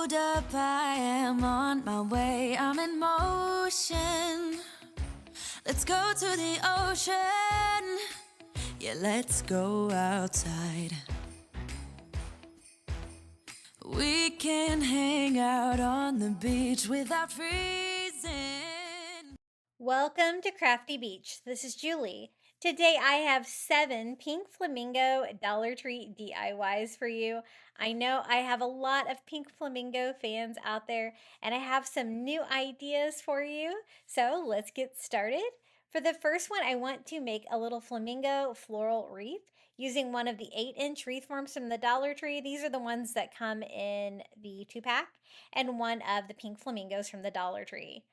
Hold up, I am on my way, I'm in motion. Let's go to the ocean. Yeah, let's go outside. We can hang out on the beach without freezing. Welcome to Crafty Beach. This is Julie. Today I have 7 Pink Flamingo Dollar Tree DIYs for you. I know I have a lot of Pink Flamingo fans out there, and I have some new ideas for you. So let's get started. For the first one, I want to make a little flamingo floral wreath using one of the 8-inch wreath forms from the Dollar Tree. These are the ones that come in the 2-pack, and one of the pink flamingos from the Dollar Tree.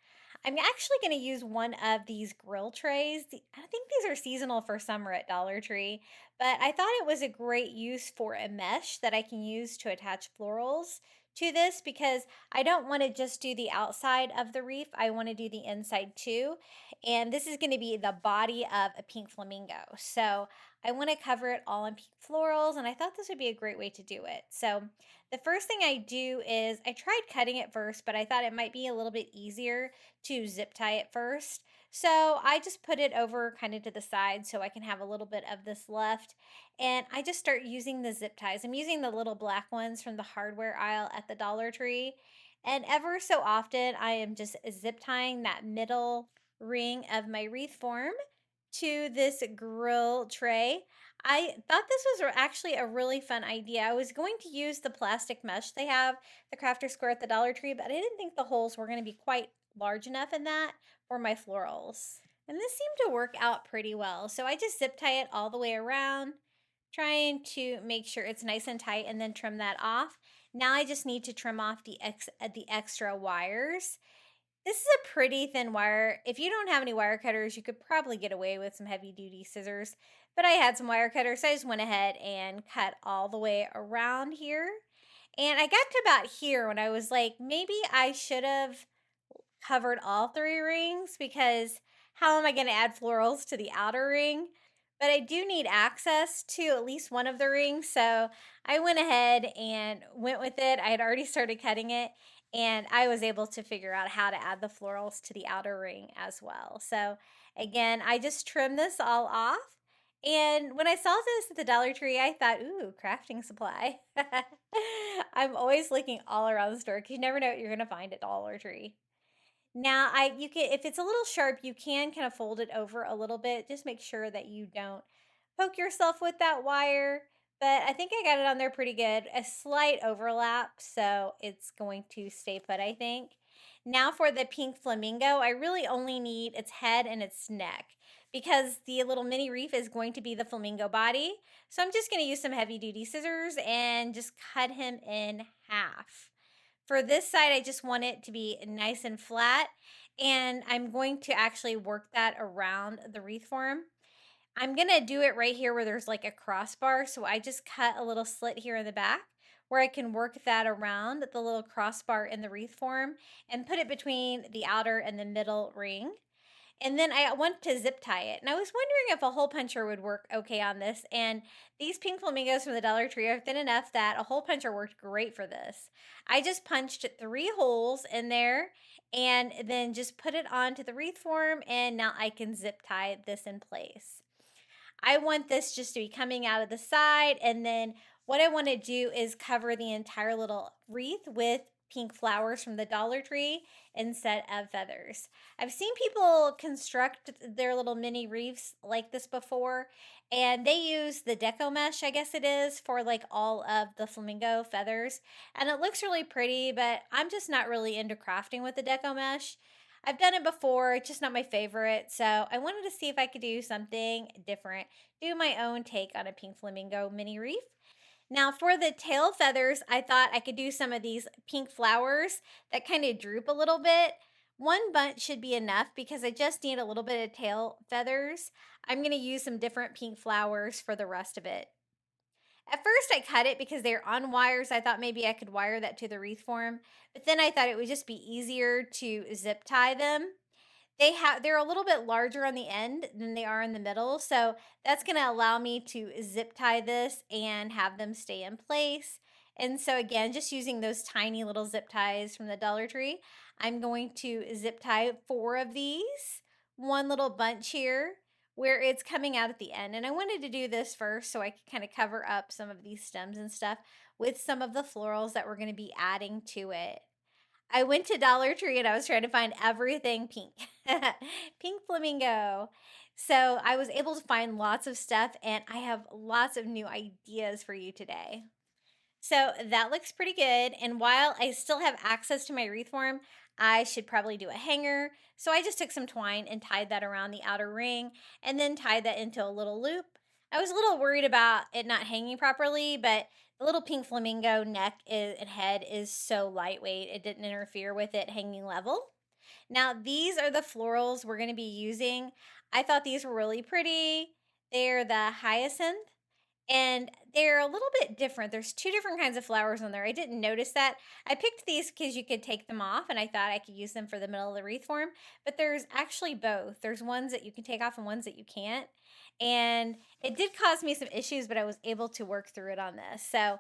I'm actually going to use one of these grill trays. I think these are seasonal for summer at Dollar Tree, but I thought it was a great use for a mesh that I can use to attach florals to this because I don't want to just do the outside of the wreath. I want to do the inside too. And this is going to be the body of a pink flamingo. So I want to cover it all in pink florals, and I thought this would be a great way to do it. So the first thing I do is I tried cutting it first, but I thought it might be a little bit easier to zip tie it first. So I just put it over kind of to the side so I can have a little bit of this left. And I just start using the zip ties. I'm using the little black ones from the hardware aisle at the Dollar Tree. And ever so often, I am just zip tying that middle ring of my wreath form to this grill tray. I thought this was actually a really fun idea. I was going to use the plastic mesh they have, the crafter square at the Dollar Tree, but I didn't think the holes were going to be quite large enough in that for my florals. And this seemed to work out pretty well. So I just zip tie it all the way around, trying to make sure it's nice and tight, and then trim that off. Now I just need to trim off the extra wires. This is a pretty thin wire. If you don't have any wire cutters, you could probably get away with some heavy duty scissors, but I had some wire cutters, so I just went ahead and cut all the way around here. And I got to about here when I was like, maybe I should have covered all 3 rings, because how am I going to add florals to the outer ring? But I do need access to at least one of the rings, so I went ahead and went with it. I had already started cutting it, and I was able to figure out how to add the florals to the outer ring as well. So again, I just trimmed this all off. And when I saw this at the Dollar Tree, I thought, ooh, crafting supply. I'm always looking all around the store because you never know what you're going to find at Dollar Tree. Now, you can, if it's a little sharp, you can kind of fold it over a little bit. Just make sure that you don't poke yourself with that wire. But I think I got it on there pretty good. A slight overlap, so it's going to stay put, I think. Now for the pink flamingo, I really only need its head and its neck because the little mini reef is going to be the flamingo body. So I'm just going to use some heavy duty scissors and just cut him in half. For this side, I just want it to be nice and flat, and I'm going to actually work that around the wreath form. I'm going to do it right here where there's like a crossbar, so I just cut a little slit here in the back where I can work that around the little crossbar in the wreath form and put it between the outer and the middle ring. And then I want to zip tie it. And I was wondering if a hole puncher would work okay on this. And these pink flamingos from the Dollar Tree are thin enough that a hole puncher worked great for this. I just punched 3 holes in there and then just put it onto the wreath form. And now I can zip tie this in place. I want this just to be coming out of the side, and then what I want to do is cover the entire little wreath with pink flowers from the Dollar Tree instead of feathers. I've seen people construct their little mini wreaths like this before, and they use the deco mesh, I guess it is, for like all of the flamingo feathers, and it looks really pretty, but I'm just not really into crafting with the deco mesh. I've done it before, it's just not my favorite. So I wanted to see if I could do something different, do my own take on a pink flamingo mini wreath. Now for the tail feathers, I thought I could do some of these pink flowers that kind of droop a little bit. One bunch should be enough because I just need a little bit of tail feathers. I'm going to use some different pink flowers for the rest of it. At first, I cut it because they're on wires. I thought maybe I could wire that to the wreath form, but then I thought it would just be easier to zip tie them. They're a little bit larger on the end than they are in the middle, so that's going to allow me to zip tie this and have them stay in place. And so again, just using those tiny little zip ties from the Dollar Tree, I'm going to zip tie 4 of these, one little bunch here where it's coming out at the end. And I wanted to do this first so I could kind of cover up some of these stems and stuff with some of the florals that we're going to be adding to it. I went to Dollar Tree and I was trying to find everything pink. Pink flamingo. So I was able to find lots of stuff and I have lots of new ideas for you today. So that looks pretty good. And while I still have access to my wreath form, I should probably do a hanger. So I just took some twine and tied that around the outer ring and then tied that into a little loop. I was a little worried about it not hanging properly, but the little pink flamingo neck and head is so lightweight, it didn't interfere with it hanging level. Now, these are the florals we're going to be using. I thought these were really pretty. They're the hyacinth and they're a little bit different. There's 2 different kinds of flowers on there. I didn't notice that. I picked these because you could take them off and I thought I could use them for the middle of the wreath form, but there's actually both. There's ones that you can take off and ones that you can't. And it did cause me some issues, but I was able to work through it on this. So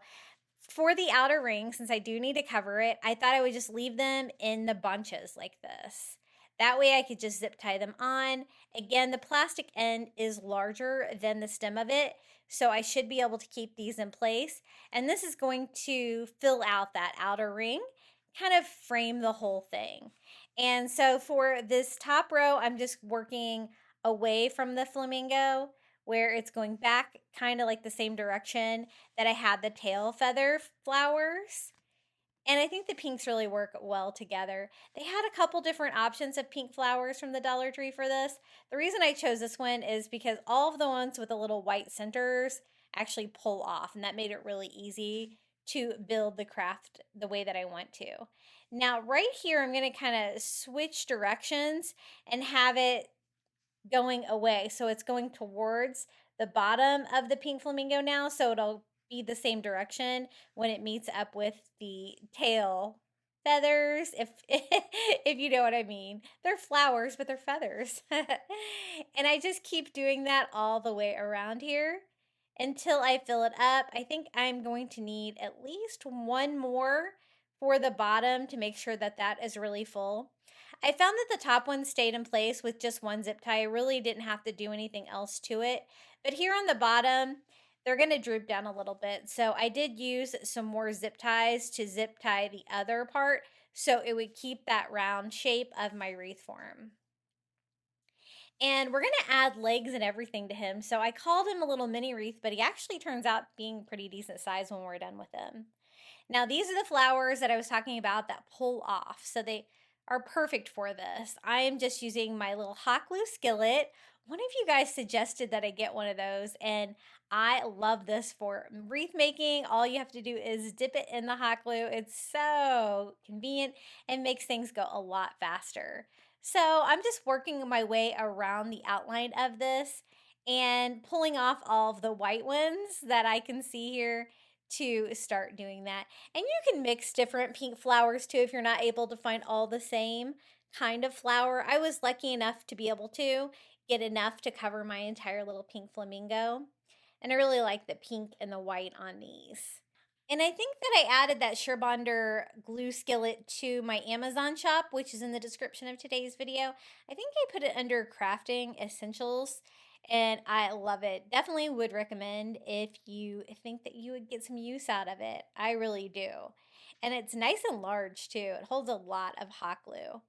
for the outer ring, since I do need to cover it, I thought I would just leave them in the bunches like this. That way I could just zip tie them on. Again, the plastic end is larger than the stem of it, so I should be able to keep these in place. And this is going to fill out that outer ring, kind of frame the whole thing. And so for this top row, I'm just working away from the flamingo where it's going back kind of like the same direction that I had the tail feather flowers. And I think the pinks really work well together. They had a couple different options of pink flowers from the Dollar Tree for this. The reason I chose this one is because all of the ones with the little white centers actually pull off, and that made it really easy to build the craft the way that I want to. Now, right here, I'm going to kind of switch directions and have it going away. So it's going towards the bottom of the pink flamingo now. So it'll be the same direction when it meets up with the tail feathers, if if you know what I mean. They're flowers, but they're feathers. And I just keep doing that all the way around here until I fill it up. I think I'm going to need at least one more for the bottom to make sure that that is really full. I found that the top one stayed in place with just one zip tie. I really didn't have to do anything else to it. But here on the bottom, they're going to droop down a little bit. So I did use some more zip ties to zip tie the other part so it would keep that round shape of my wreath form. And we're going to add legs and everything to him. So I called him a little mini wreath, but he actually turns out being pretty decent size when we're done with him. Now, these are the flowers that I was talking about that pull off. So they are perfect for this. I am just using my little hot glue skillet. One of you guys suggested that I get one of those, and I love this for wreath making. All you have to do is dip it in the hot glue. It's so convenient and makes things go a lot faster. So I'm just working my way around the outline of this and pulling off all of the white ones that I can see here to start doing that. And you can mix different pink flowers too if you're not able to find all the same kind of flower. I was lucky enough to be able to get enough to cover my entire little pink flamingo. And I really like the pink and the white on these. And I think that I added that Surebonder glue skillet to my Amazon shop, which is in the description of today's video. I think I put it under crafting essentials and I love it. Definitely would recommend if you think that you would get some use out of it. I really do. And it's nice and large too. It holds a lot of hot glue.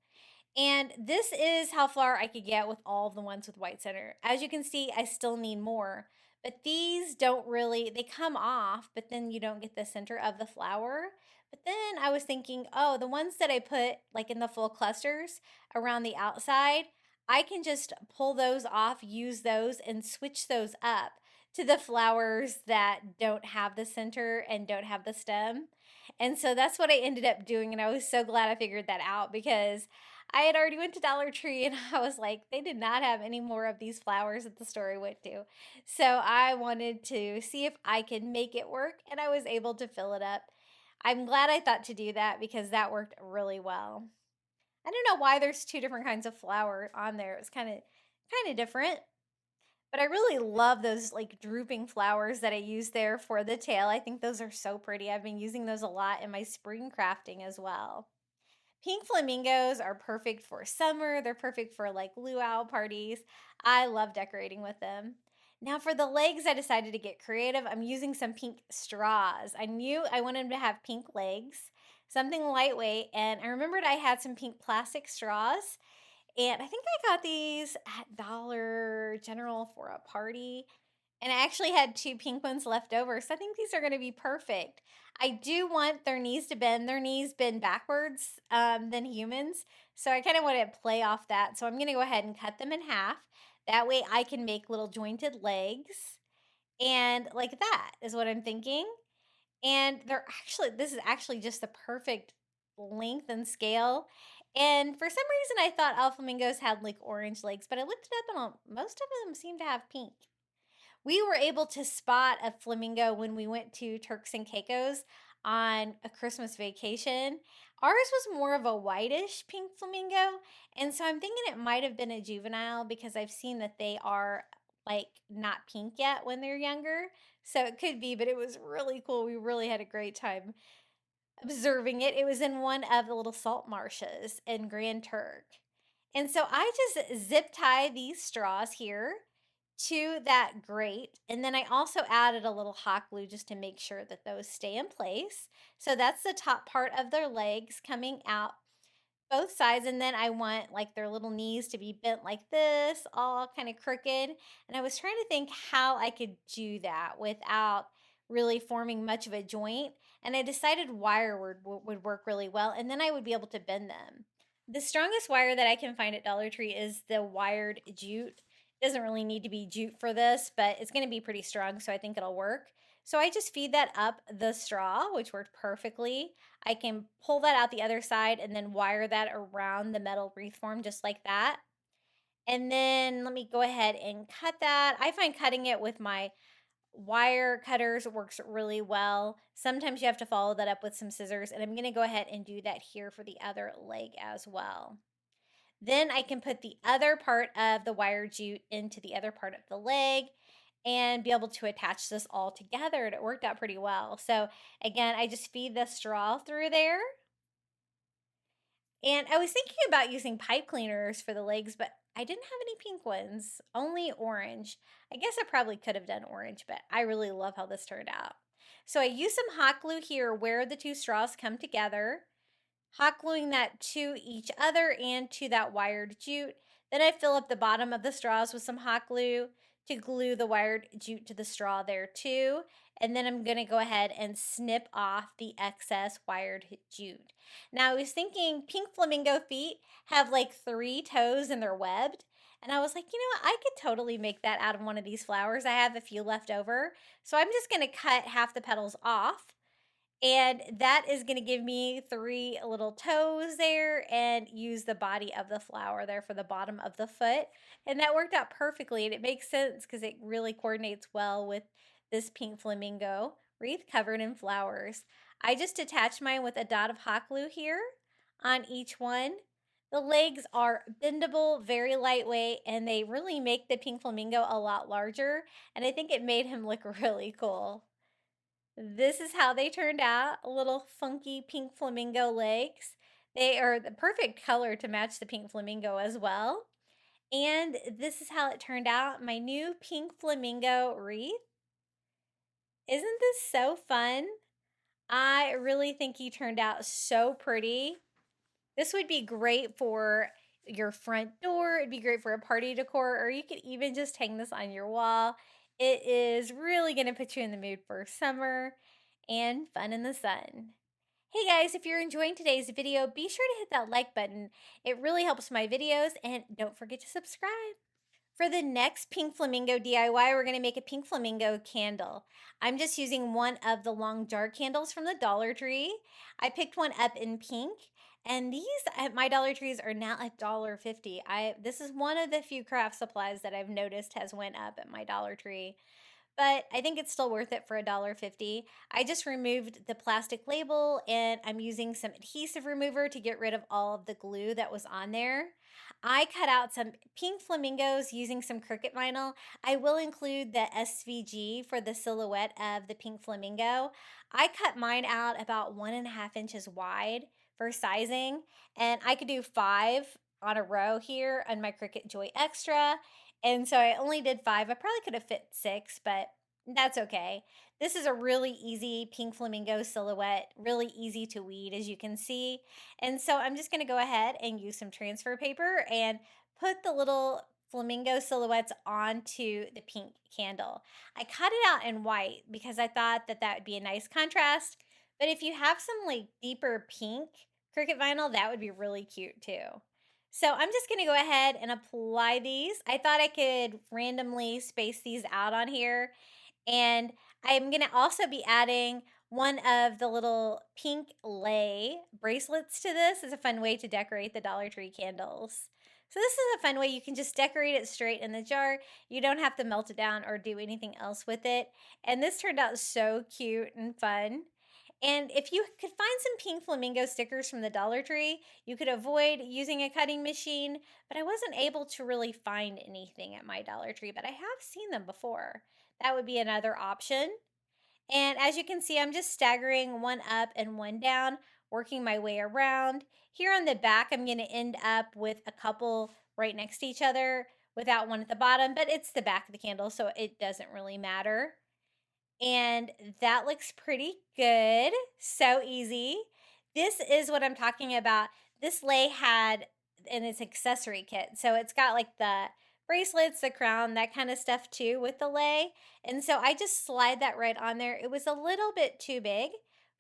And this is how far I could get with all of the ones with white center. As you can see, I still need more. But these don't really, they come off, but then you don't get the center of the flower. But then I was thinking, oh, the ones that I put like in the full clusters around the outside, I can just pull those off, use those, and switch those up to the flowers that don't have the center and don't have the stem. And so that's what I ended up doing. And I was so glad I figured that out because I had already went to Dollar Tree and I was like, they did not have any more of these flowers at the store I went to. So I wanted to see if I could make it work and I was able to fill it up. I'm glad I thought to do that because that worked really well. I don't know why there's 2 different kinds of flower on there. It was kind of different. But I really love those like drooping flowers that I use there for the tail. I think those are so pretty. I've been using those a lot in my spring crafting as well. Pink flamingos are perfect for summer. They're perfect for like luau parties. I love decorating with them. Now for the legs, I decided to get creative. I'm using some pink straws. I knew I wanted them to have pink legs, something lightweight, and I remembered I had some pink plastic straws, and I think I got these at Dollar General for a party. And I actually had two pink ones left over. So I think these are going to be perfect. I do want their knees to bend. Their knees bend backwards than humans. So I kind of want to play off that. So I'm going to go ahead and cut them in half. That way I can make little jointed legs. And like that is what I'm thinking. And this is actually just the perfect length and scale. And for some reason, I thought all flamingos had like orange legs, but I looked it up and most of them seem to have pink. We were able to spot a flamingo when we went to Turks and Caicos on a Christmas vacation. Ours was more of a whitish pink flamingo, and so I'm thinking it might have been a juvenile because I've seen that they are like not pink yet when they're younger. So it could be, but it was really cool. We really had a great time observing it. It was in one of the little salt marshes in Grand Turk. And so I just zip tie these straws here to that grate. And then I also added a little hot glue just to make sure that those stay in place. So that's the top part of their legs coming out both sides. And then I want like their little knees to be bent like this, all kind of crooked. And I was trying to think how I could do that without really forming much of a joint. And I decided wire would work really well. And then I would be able to bend them. The strongest wire that I can find at Dollar Tree is the wired jute. It doesn't really need to be jute for this, but it's going to be pretty strong, so I think it'll work. So I just feed that up the straw, which worked perfectly. I can pull that out the other side and then wire that around the metal wreath form just like that. And then let me go ahead and cut that. I find cutting it with my wire cutters works really well. Sometimes you have to follow that up with some scissors, and I'm going to go ahead and do that here for the other leg as well. Then I can put the other part of the wire jute into the other part of the leg and be able to attach this all together. And it worked out pretty well. So again, I just feed the straw through there. And I was thinking about using pipe cleaners for the legs, but I didn't have any pink ones, only orange. I guess I probably could have done orange, but I really love how this turned out. So I used some hot glue here where the two straws come together, hot gluing that to each other and to that wired jute. Then I fill up the bottom of the straws with some hot glue to glue the wired jute to the straw there too. And then I'm going to go ahead and snip off the excess wired jute. Now I was thinking pink flamingo feet have like 3 toes and they're webbed. And I was like, you know what? I could totally make that out of one of these flowers. I have a few left over. So I'm just going to cut half the petals off, and that is going to give me 3 little toes there and use the body of the flower there for the bottom of the foot. And that worked out perfectly. And it makes sense because it really coordinates well with this pink flamingo wreath covered in flowers. I just attached mine with a dot of hot glue here on each one. The legs are bendable, very lightweight, and they really make the pink flamingo a lot larger. And I think it made him look really cool. This is how they turned out, little funky pink flamingo legs. They are the perfect color to match the pink flamingo as well. And this is how it turned out, my new pink flamingo wreath. Isn't this so fun? I really think he turned out so pretty. This would be great for your front door. It'd be great for a party decor, or you could even just hang this on your wall. It is really going to put you in the mood for summer and fun in the sun. Hey guys, if you're enjoying today's video, be sure to hit that like button. It really helps my videos, and don't forget to subscribe. For the next pink flamingo DIY, we're going to make a pink flamingo candle. I'm just using one of the long jar candles from the Dollar Tree. I picked one up in pink, and these at my Dollar Trees are now at $1.50. This is one of the few craft supplies that I've noticed has went up at my Dollar Tree. but I think it's still worth it for $1.50. I just removed the plastic label and I'm using some adhesive remover to get rid of all of the glue that was on there. I cut out some pink flamingos using some Cricut vinyl. I will include the SVG for the silhouette of the pink flamingo. I cut mine out about 1.5 inches wide for sizing, and I could do 5 on a row here on my Cricut Joy Extra. And so I only did 5. I probably could have fit 6, but that's okay. This is a really easy pink flamingo silhouette, really easy to weed, as you can see. And so I'm just going to go ahead and use some transfer paper and put the little flamingo silhouettes onto the pink candle. I cut it out in white because I thought that that would be a nice contrast. But if you have some like deeper pink Cricut vinyl, that would be really cute too. So I'm just going to go ahead and apply these. I thought I could randomly space these out on here. And I'm going to also be adding one of the little pink lei bracelets to this. It's a fun way to decorate the Dollar Tree candles. So this is a fun way you can just decorate it straight in the jar. You don't have to melt it down or do anything else with it. And this turned out so cute and fun. And if you could find some pink flamingo stickers from the Dollar Tree, you could avoid using a cutting machine, but I wasn't able to really find anything at my Dollar Tree, but I have seen them before. That would be another option. And as you can see, I'm just staggering one up and one down, working my way around. Here on the back, I'm going to end up with a couple right next to each other without one at the bottom, but it's the back of the candle, so it doesn't really matter. And that looks pretty good. So easy. This is what I'm talking about. This lei had in its accessory kit. So it's got like the bracelets, the crown, that kind of stuff too with the lei. And so I just slide that right on there. It was a little bit too big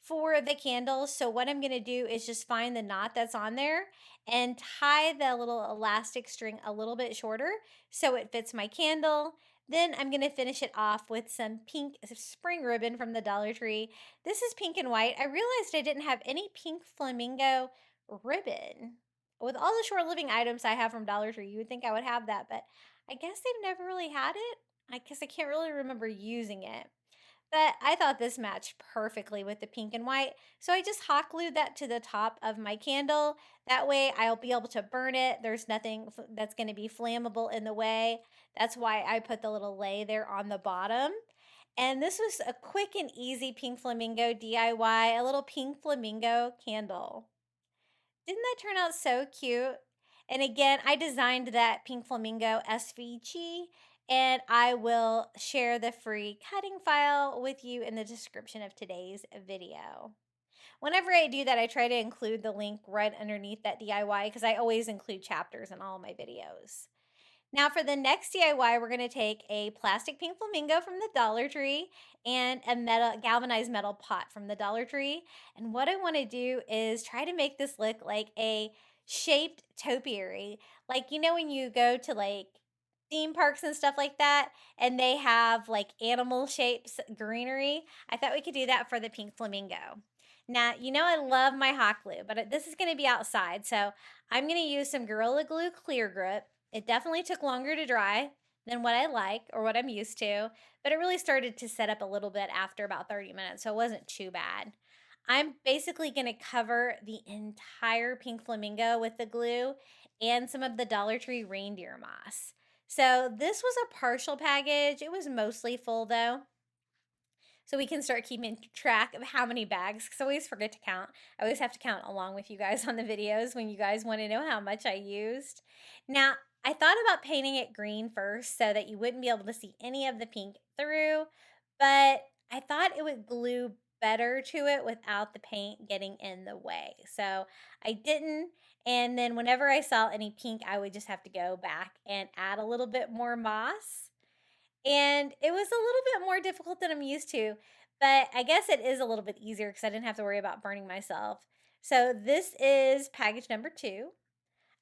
for the candle. So what I'm going to do is just find the knot that's on there and tie the little elastic string a little bit shorter so it fits my candle. Then I'm going to finish it off with some pink spring ribbon from the Dollar Tree. This is pink and white. I realized I didn't have any pink flamingo ribbon. With all the short living items I have from Dollar Tree, you would think I would have that, but I guess they've never really had it. I guess I can't really remember using it. But I thought this matched perfectly with the pink and white. So I just hot glued that to the top of my candle. That way I'll be able to burn it. There's nothing that's going to be flammable in the way. That's why I put the little lei there on the bottom. And this was a quick and easy pink flamingo DIY, a little pink flamingo candle. Didn't that turn out so cute? And again, I designed that pink flamingo SVG, and I will share the free cutting file with you in the description of today's video. Whenever I do that, I try to include the link right underneath that DIY because I always include chapters in all my videos. Now for the next DIY, we're going to take a plastic pink flamingo from the Dollar Tree and a galvanized metal pot from the Dollar Tree. And what I want to do is try to make this look like a shaped topiary. Like, you know, when you go to like theme parks and stuff like that, and they have like animal shapes greenery. I thought we could do that for the pink flamingo. Now, you know I love my hot glue, but this is going to be outside, so I'm going to use some Gorilla Glue Clear Grip. It definitely took longer to dry than what I like or what I'm used to, but it really started to set up a little bit after about 30 minutes, so it wasn't too bad. I'm basically going to cover the entire pink flamingo with the glue and some of the Dollar Tree reindeer moss. So this was a partial package. It was mostly full though. So we can start keeping track of how many bags, because I always forget to count. I always have to count along with you guys on the videos when you guys want to know how much I used. Now, I thought about painting it green first so that you wouldn't be able to see any of the pink through, but I thought it would glue better to it without the paint getting in the way. So I didn't, and then whenever I saw any pink, I would just have to go back and add a little bit more moss. And it was a little bit more difficult than I'm used to, but I guess it is a little bit easier because I didn't have to worry about burning myself. So this is package number 2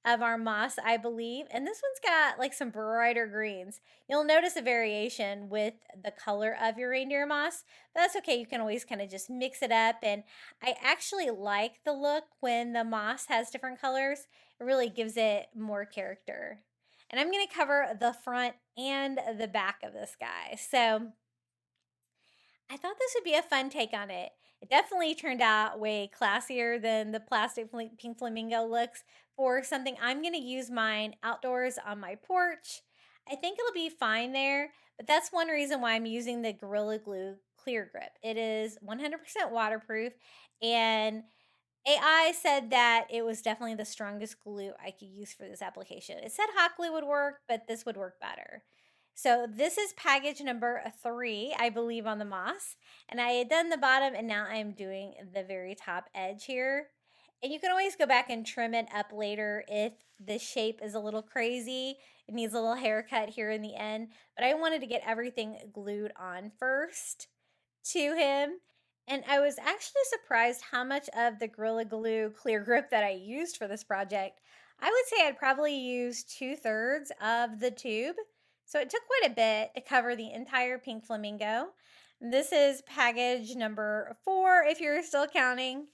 of our moss, I believe. And this one's got like some brighter greens. You'll notice a variation with the color of your reindeer moss, but that's okay. You can always kind of just mix it up. And I actually like the look when the moss has different colors. It really gives it more character. And I'm going to cover the front and the back of this guy. So I thought this would be a fun take on it. It definitely turned out way classier than the pink flamingo looks. For something, I'm going to use mine outdoors on my porch. I think it'll be fine there, but that's one reason why I'm using the Gorilla Glue Clear Grip. It is 100% waterproof, and AI said that it was definitely the strongest glue I could use for this application. It said hot glue would work, but this would work better. So this is package number 3, I believe, on the moss. And I had done the bottom, and now I'm doing the very top edge here. And you can always go back and trim it up later if the shape is a little crazy. It needs a little haircut here in the end. But I wanted to get everything glued on first to him. And I was actually surprised how much of the Gorilla Glue Clear Grip that I used for this project. I would say I'd probably use 2/3 of the tube. So it took quite a bit to cover the entire pink flamingo. This is package number 4, if you're still counting.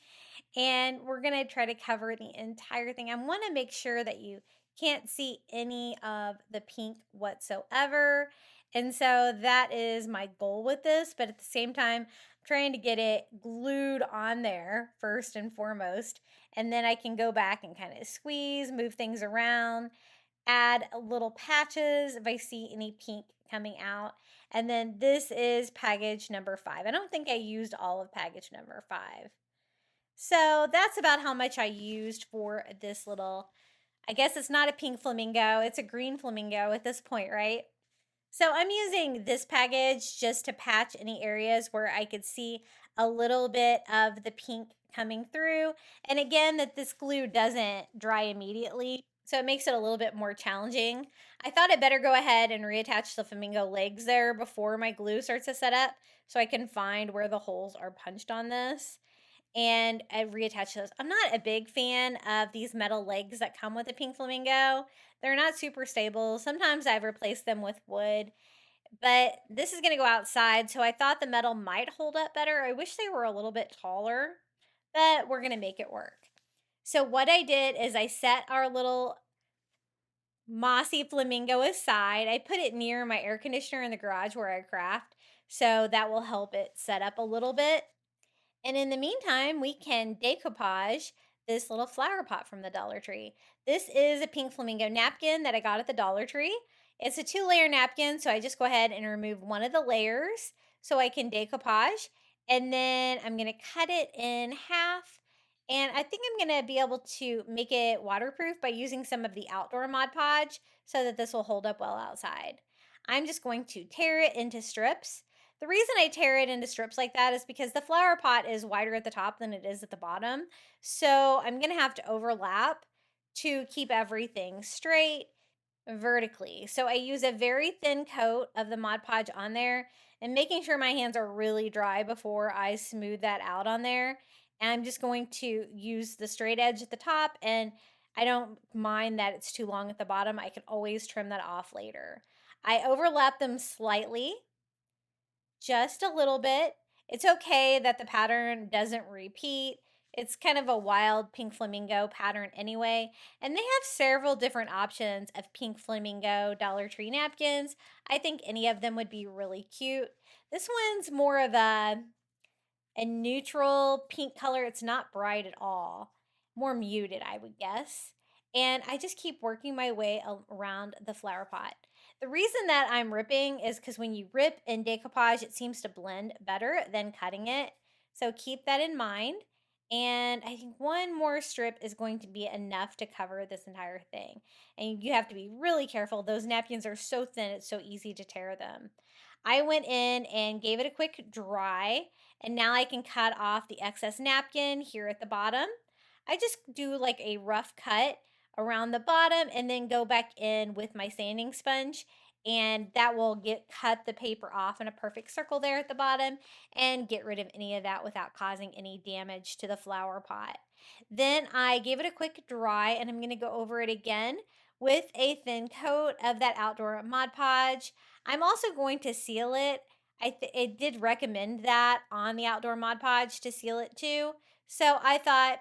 And we're going to try to cover the entire thing. I want to make sure that you can't see any of the pink whatsoever. And so that is my goal with this. But at the same time, I'm trying to get it glued on there first and foremost. And then I can go back and kind of squeeze, move things around, add little patches if I see any pink coming out. And then this is package number 5. I don't think I used all of package number 5. So that's about how much I used for this little, I guess it's not a pink flamingo, it's a green flamingo at this point, right? So I'm using this package just to patch any areas where I could see a little bit of the pink coming through. And again, that this glue doesn't dry immediately, so it makes it a little bit more challenging. I thought I'd better go ahead and reattach the flamingo legs there before my glue starts to set up so I can find where the holes are punched on this and I reattach those. I'm not a big fan of these metal legs that come with the pink flamingo. They're not super stable. Sometimes I've replaced them with wood, but this is going to go outside, so I thought the metal might hold up better. I wish they were a little bit taller, but we're going to make it work. So what I did is I set our little mossy flamingo aside. I put it near my air conditioner in the garage where I craft, so that will help it set up a little bit. And in the meantime, we can decoupage this little flower pot from the Dollar Tree. This is a pink flamingo napkin that I got at the Dollar Tree. It's a 2-layer napkin, so I just go ahead and remove one of the layers so I can decoupage. And then I'm going to cut it in half. And I think I'm going to be able to make it waterproof by using some of the outdoor Mod Podge so that this will hold up well outside. I'm just going to tear it into strips. The reason I tear it into strips like that is because the flower pot is wider at the top than it is at the bottom. So I'm going to have to overlap to keep everything straight vertically. So I use a very thin coat of the Mod Podge on there and making sure my hands are really dry before I smooth that out on there. And I'm just going to use the straight edge at the top, and I don't mind that it's too long at the bottom. I can always trim that off later. I overlap them slightly, just a little bit. It's okay that the pattern doesn't repeat. It's kind of a wild pink flamingo pattern anyway. And they have several different options of pink flamingo Dollar Tree napkins. I think any of them would be really cute. This one's more of a neutral pink color. It's not bright at all. More muted, I would guess. And I just keep working my way around the flower pot. The reason that I'm ripping is because when you rip in decoupage, it seems to blend better than cutting it. So keep that in mind. And I think one more strip is going to be enough to cover this entire thing. And you have to be really careful. Those napkins are so thin, it's so easy to tear them. I went in and gave it a quick dry, and now I can cut off the excess napkin here at the bottom. I just do like a rough cut around the bottom and then go back in with my sanding sponge, and that will cut the paper off in a perfect circle there at the bottom and get rid of any of that without causing any damage to the flower pot. Then I gave it a quick dry, and I'm going to go over it again with a thin coat of that outdoor Mod Podge. I'm also going to seal it. It did recommend that on the outdoor Mod Podge to seal it too. So I thought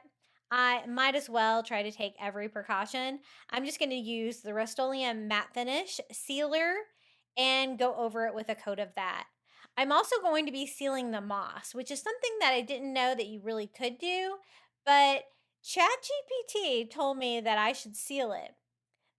I might as well try to take every precaution. I'm just going to use the Rust-Oleum matte finish sealer and go over it with a coat of that. I'm also going to be sealing the moss, which is something that I didn't know that you really could do, but ChatGPT told me that I should seal it.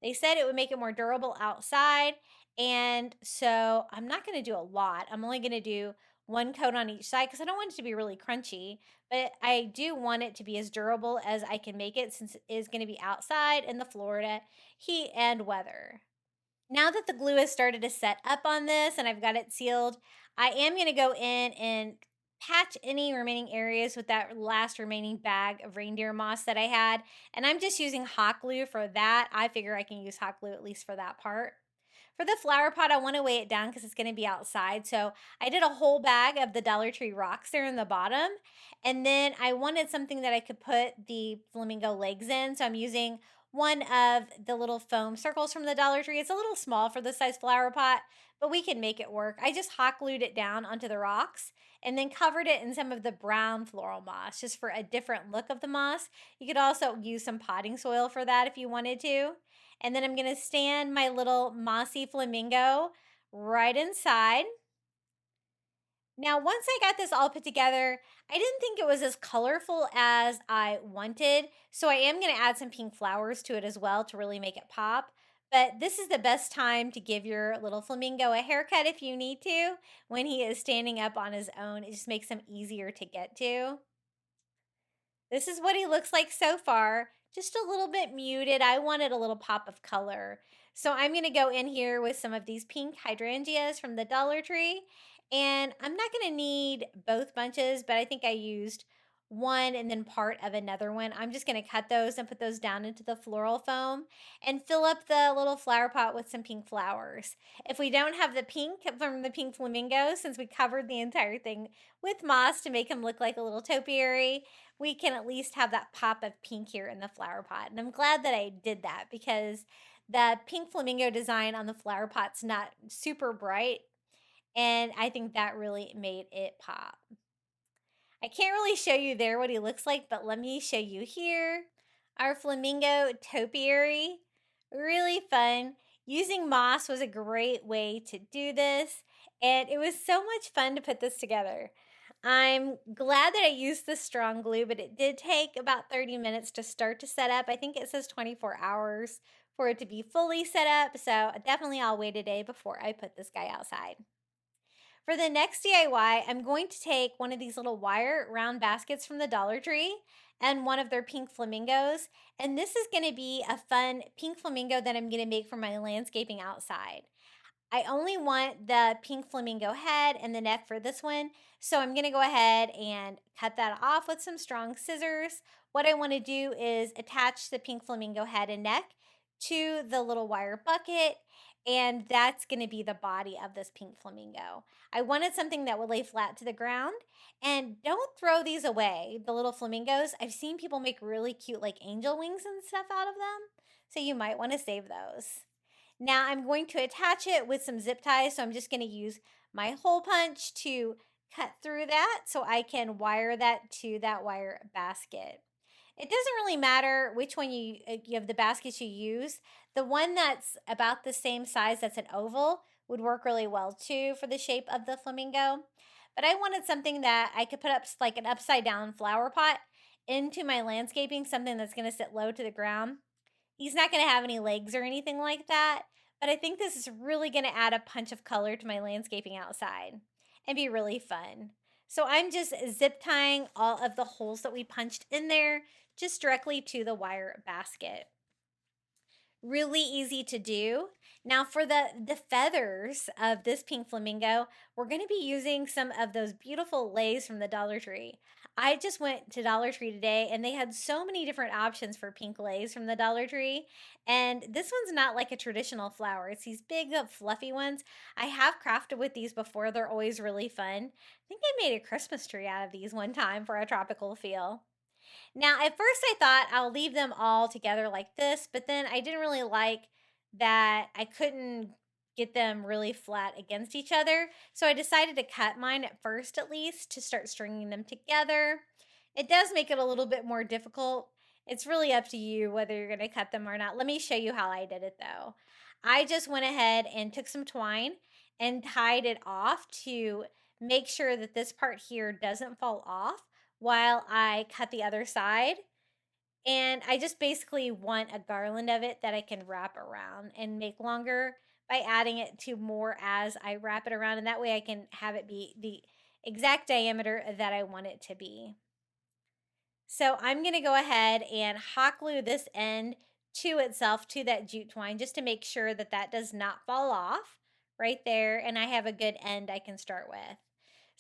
They said it would make it more durable outside. And so I'm not going to do a lot. I'm only going to do one coat on each side because I don't want it to be really crunchy, but I do want it to be as durable as I can make it since it is going to be outside in the Florida heat and weather. Now that the glue has started to set up on this and I've got it sealed, I am going to go in and patch any remaining areas with that last remaining bag of reindeer moss that I had. And I'm just using hot glue for that. I figure I can use hot glue at least for that part. For the flower pot, I want to weigh it down because it's going to be outside. So I did a whole bag of the Dollar Tree rocks there in the bottom. And then I wanted something that I could put the flamingo legs in. So I'm using one of the little foam circles from the Dollar Tree. It's a little small for the size flower pot, but we can make it work. I just hot glued it down onto the rocks and then covered it in some of the brown floral moss just for a different look of the moss. You could also use some potting soil for that if you wanted to. And then I'm going to stand my little mossy flamingo right inside. Now, once I got this all put together, I didn't think it was as colorful as I wanted. So I am going to add some pink flowers to it as well to really make it pop. But this is the best time to give your little flamingo a haircut if you need to. When he is standing up on his own, it just makes him easier to get to. This is what he looks like so far. Just a little bit muted. I wanted a little pop of color. So I'm going to go in here with some of these pink hydrangeas from the Dollar Tree. And I'm not going to need both bunches, but I think I used one and then part of another one. I'm just going to cut those and put those down into the floral foam and fill up the little flower pot with some pink flowers. If we don't have the pink from the pink flamingo, since we covered the entire thing with moss to make him look like a little topiary, we can at least have that pop of pink here in the flower pot. And I'm glad that I did that because the pink flamingo design on the flower pot's not super bright. And I think that really made it pop. I can't really show you there what he looks like, but let me show you here. Our Flamingo Topiary. Really fun. Using moss was a great way to do this. And it was so much fun to put this together. I'm glad that I used the strong glue, but it did take about 30 minutes to start to set up. I think it says 24 hours for it to be fully set up. So definitely I'll wait a day before I put this guy outside. For the next DIY, I'm going to take one of these little wire round baskets from the Dollar Tree and one of their pink flamingos. And this is going to be a fun pink flamingo that I'm going to make for my landscaping outside. I only want the pink flamingo head and the neck for this one. So I'm going to go ahead and cut that off with some strong scissors. What I want to do is attach the pink flamingo head and neck to the little wire bucket. And that's going to be the body of this pink flamingo. I wanted something that would lay flat to the ground. And don't throw these away, the little flamingos. I've seen people make really cute like angel wings and stuff out of them. So you might want to save those. Now I'm going to attach it with some zip ties. So I'm just going to use my hole punch to cut through that so I can wire that to that wire basket. It doesn't really matter which one you have the baskets you use. The one that's about the same size that's an oval would work really well too for the shape of the flamingo. But I wanted something that I could put up like an upside down flower pot into my landscaping, something that's going to sit low to the ground. He's not going to have any legs or anything like that, but I think this is really going to add a punch of color to my landscaping outside and be really fun. So I'm just zip tying all of the holes that we punched in there just directly to the wire basket. Really easy to do. Now for the feathers of this pink flamingo, we're going to be using some of those beautiful leis from the Dollar Tree. I just went to Dollar Tree today and they had so many different options for pink leis from the Dollar Tree. And this one's not like a traditional flower. It's these big fluffy ones. I have crafted with these before. They're always really fun. I think I made a Christmas tree out of these one time for a tropical feel. Now, at first I thought I'll leave them all together like this, but then I didn't really like that I couldn't get them really flat against each other. So I decided to cut mine at first, at least, to start stringing them together. It does make it a little bit more difficult. It's really up to you whether you're going to cut them or not. Let me show you how I did it though. I just went ahead and took some twine and tied it off to make sure that this part here doesn't fall off while I cut the other side. And I just basically want a garland of it that I can wrap around and make longer by adding it to more as I wrap it around. And that way I can have it be the exact diameter that I want it to be. So I'm going to go ahead and hot glue this end to itself, to that jute twine, just to make sure that that does not fall off right there. And I have a good end I can start with.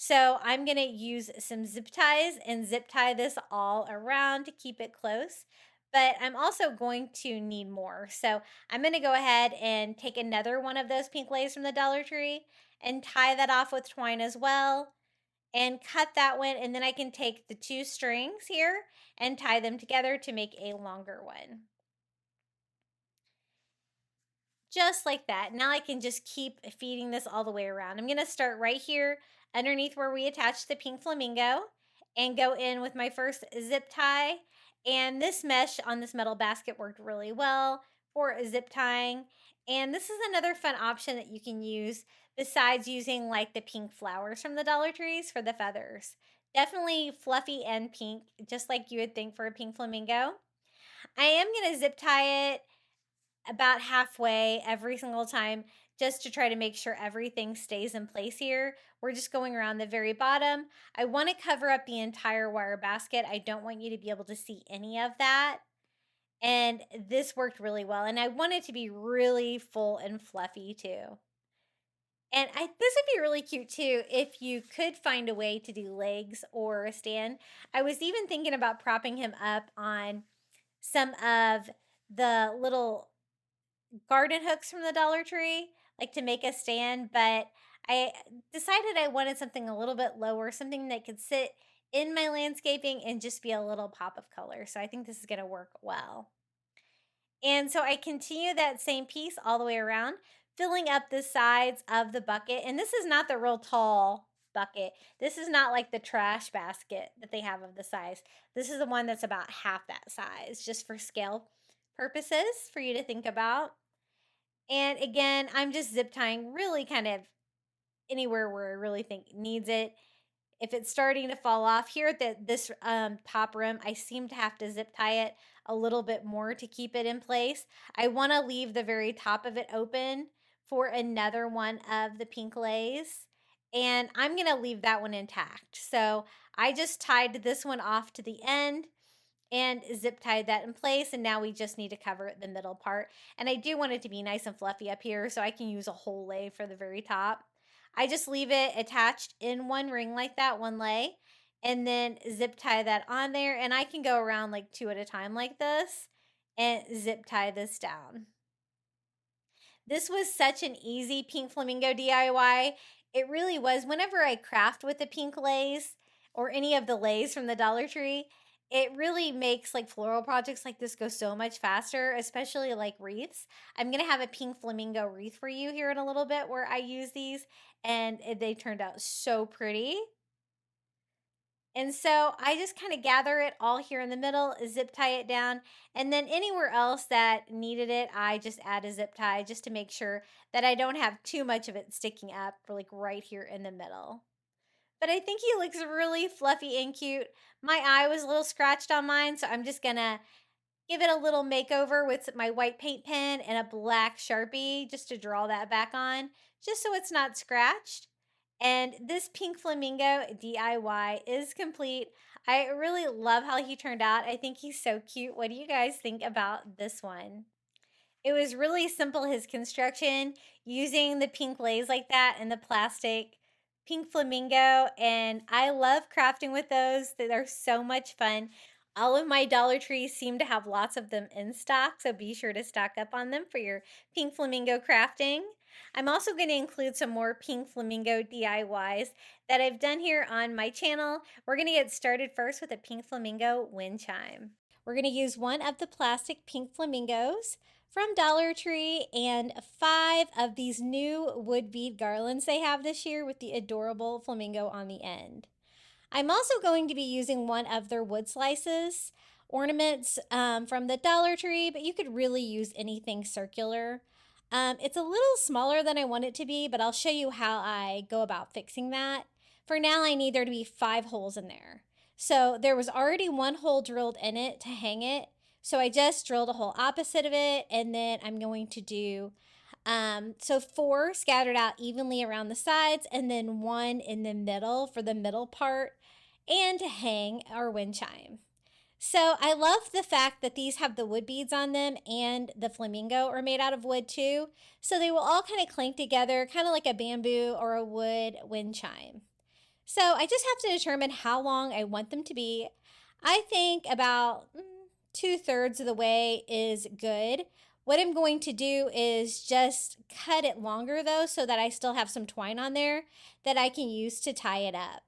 So I'm going to use some zip ties and zip tie this all around to keep it close. But I'm also going to need more. So I'm going to go ahead and take another one of those pink leis from the Dollar Tree and tie that off with twine as well and cut that one. And then I can take the 2 strings here and tie them together to make a longer one. Just like that. Now I can just keep feeding this all the way around. I'm going to start right here underneath where we attached the pink flamingo and go in with my first zip tie. And this mesh on this metal basket worked really well for zip tying. And this is another fun option that you can use besides using like the pink flowers from the Dollar Trees for the feathers. Definitely fluffy and pink, just like you would think for a pink flamingo. I am going to zip tie it about halfway every single time just to try to make sure everything stays in place here. We're just going around the very bottom. I want to cover up the entire wire basket. I don't want you to be able to see any of that. And this worked really well. And I want it to be really full and fluffy too. And this would be really cute too if you could find a way to do legs or a stand. I was even thinking about propping him up on some of the little garden hooks from the Dollar Tree, like to make a stand, but I decided I wanted something a little bit lower, something that could sit in my landscaping and just be a little pop of color. So I think this is going to work well. And so I continue that same piece all the way around, filling up the sides of the bucket. And this is not the real tall bucket. This is not like the trash basket that they have of the size. This is the one that's about half that size, just for scale purposes for you to think about. And again, I'm just zip tying really kind of anywhere where I really think needs it. If it's starting to fall off here at this top rim, I seem to have to zip tie it a little bit more to keep it in place. I want to leave the very top of it open for another one of the pink leis, and I'm going to leave that one intact. So I just tied this one off to the end and zip tied that in place, and now we just need to cover the middle part. And I do want it to be nice and fluffy up here, so I can use a whole lei for the very top. I just leave it attached in one ring like that, one lei, and then zip tie that on there, and I can go around like 2 at a time like this and zip tie this down. This was such an easy pink flamingo DIY. It really was. Whenever I craft with the pink leis or any of the leis from the Dollar Tree, it really makes like floral projects like this go so much faster, especially like wreaths. I'm going to have a pink flamingo wreath for you here in a little bit where I use these, and they turned out so pretty. And so I just kind of gather it all here in the middle, zip tie it down, and then anywhere else that needed it, I just add a zip tie just to make sure that I don't have too much of it sticking up like right here in the middle. But I think he looks really fluffy and cute. My eye was a little scratched on mine, so I'm just gonna give it a little makeover with my white paint pen and a black Sharpie just to draw that back on, just so it's not scratched. And this pink flamingo DIY is complete. I really love how he turned out. I think he's so cute. What do you guys think about this one? It was really simple, his construction, using the pink leis like that and the plastic pink flamingo. And I love crafting with those. They're so much fun. All of my Dollar Trees seem to have lots of them in stock, so be sure to stock up on them for your pink flamingo crafting. I'm also going to include some more pink flamingo DIYs that I've done here on my channel. We're going to get started first with a pink flamingo wind chime. We're going to use one of the plastic pink flamingos from Dollar Tree and 5 of these new wood bead garlands they have this year with the adorable flamingo on the end. I'm also going to be using one of their wood slices ornaments from the Dollar Tree, but you could really use anything circular. It's a little smaller than I want it to be, but I'll show you how I go about fixing that. For now, I need there to be 5 holes in there. So there was already 1 hole drilled in it to hang it. So I just drilled a hole opposite of it, and then I'm going to do, 4 scattered out evenly around the sides, and then 1 in the middle for the middle part, and to hang our wind chime. So I love the fact that these have the wood beads on them, and the flamingo are made out of wood too. So they will all kind of clink together, kind of like a bamboo or a wood wind chime. So I just have to determine how long I want them to be. I think about 2/3 of the way is good. What I'm going to do is just cut it longer though, so that I still have some twine on there that I can use to tie it up.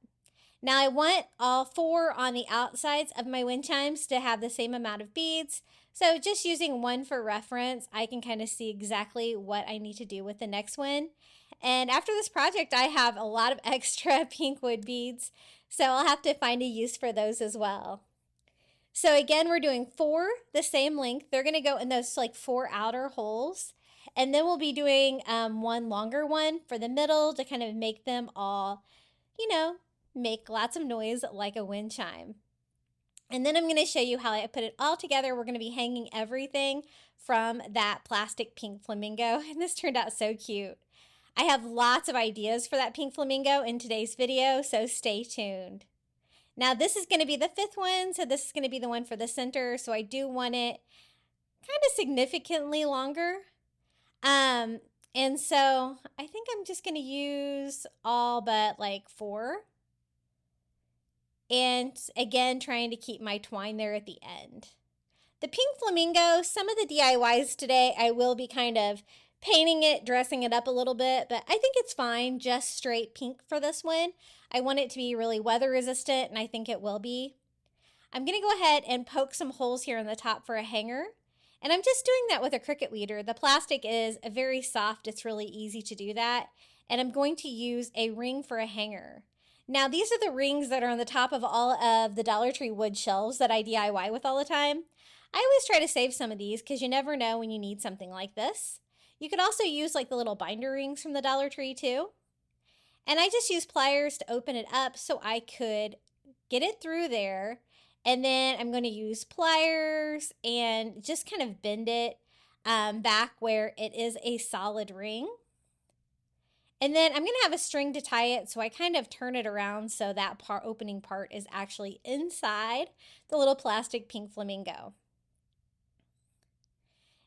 Now I want all 4 on the outsides of my wind chimes to have the same amount of beads. So just using 1 for reference, I can kind of see exactly what I need to do with the next one. And after this project, I have a lot of extra pink wood beads, so I'll have to find a use for those as well. So again, we're doing 4 the same length. They're going to go in those like 4 outer holes. And then we'll be doing 1 longer one for the middle to kind of make them all, make lots of noise like a wind chime. And then I'm going to show you how I put it all together. We're going to be hanging everything from that plastic pink flamingo. And this turned out so cute. I have lots of ideas for that pink flamingo in today's video, so stay tuned. Now this is going to be the 5th one, so this is going to be the one for the center. So I do want it kind of significantly longer. And so I think I'm just going to use all but like 4. And again, trying to keep my twine there at the end. The pink flamingo, some of the DIYs today, I will be kind of painting it, dressing it up a little bit, but I think it's fine, just straight pink for this one. I want it to be really weather resistant, and I think it will be. I'm going to go ahead and poke some holes here on the top for a hanger. And I'm just doing that with a Cricut weeder. The plastic is very soft. It's really easy to do that. And I'm going to use a ring for a hanger. Now, these are the rings that are on the top of all of the Dollar Tree wood shelves that I DIY with all the time. I always try to save some of these because you never know when you need something like this. You could also use like the little binder rings from the Dollar Tree too. And I just use pliers to open it up so I could get it through there. And then I'm going to use pliers and just kind of bend it back where it is a solid ring. And then I'm going to have a string to tie it, so I kind of turn it around so that opening part is actually inside the little plastic pink flamingo.